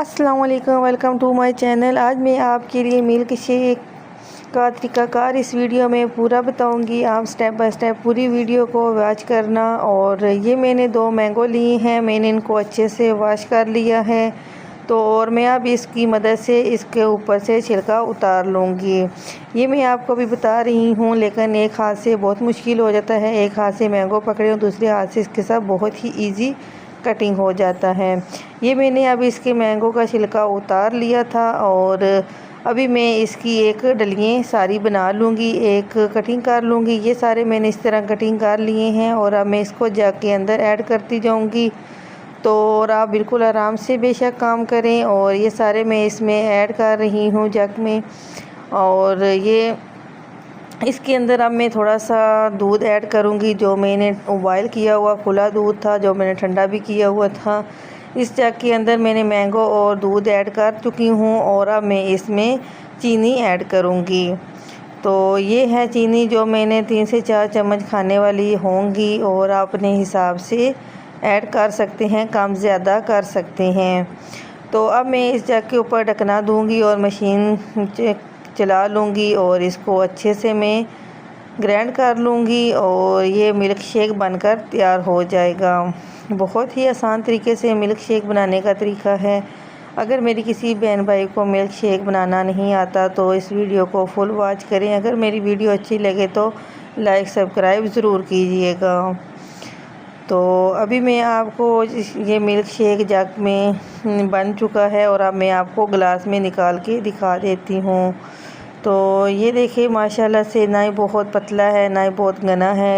अस्सलाम वालेकुम, welcome to my channel. आज मैं आपके लिए मिल्क शेक का तरीक़ाकार इस वीडियो में पूरा बताऊंगी। आप स्टेप बाय स्टेप पूरी वीडियो को वॉच करना। और ये मैंने 2 मैंगो लिए हैं, मैंने इनको अच्छे से वॉश कर लिया है। तो और मैं अब इसकी मदद से इसके ऊपर से छिलका उतार लूँगी। ये मैं आपको भी बता रही हूँ, लेकिन एक हाथ से बहुत मुश्किल हो जाता है। एक हाथ से मैंगो पकड़े और दूसरे हाथ से इसके साथ बहुत ही ईजी कटिंग हो जाता है। ये मैंने अब इसके मैंगो का छिलका उतार लिया था और अभी मैं इसकी एक डलियाँ सारी बना लूँगी, एक कटिंग कर लूँगी। ये सारे मैंने इस तरह कटिंग कर लिए हैं और अब मैं इसको जग के अंदर ऐड करती जाऊँगी। तो और आप बिल्कुल आराम से बेशक काम करें। और ये सारे मैं इसमें ऐड कर रही हूँ जग में। और ये इसके अंदर अब मैं थोड़ा सा दूध ऐड करूँगी, जो मैंने बॉयल किया हुआ खुला दूध था, जो मैंने ठंडा भी किया हुआ था। इस जग के अंदर मैंने मैंगो और दूध ऐड कर चुकी हूँ और अब मैं इसमें चीनी ऐड करूँगी। तो ये है चीनी, जो मैंने 3 से 4 चम्मच खाने वाली होंगी और आप अपने हिसाब से ऐड कर सकते हैं, कम ज़्यादा कर सकते हैं। तो अब मैं इस जग के ऊपर ढकना दूँगी और मशीन चला लूँगी और इसको अच्छे से मैं ग्राइंड कर लूँगी और ये मिल्क शेक बनकर तैयार हो जाएगा। बहुत ही आसान तरीके से मिल्क शेक बनाने का तरीका है। अगर मेरी किसी बहन भाई को मिल्क शेक बनाना नहीं आता तो इस वीडियो को फुल वॉच करें। अगर मेरी वीडियो अच्छी लगे तो लाइक सब्सक्राइब ज़रूर कीजिएगा। तो अभी मैं आपको ये मिल्क शेक जग में बन चुका है और अब मैं आपको गिलास में निकाल के दिखा देती हूँ। तो ये देखिए माशाल्लाह से ना ही बहुत पतला है ना ही बहुत घना है।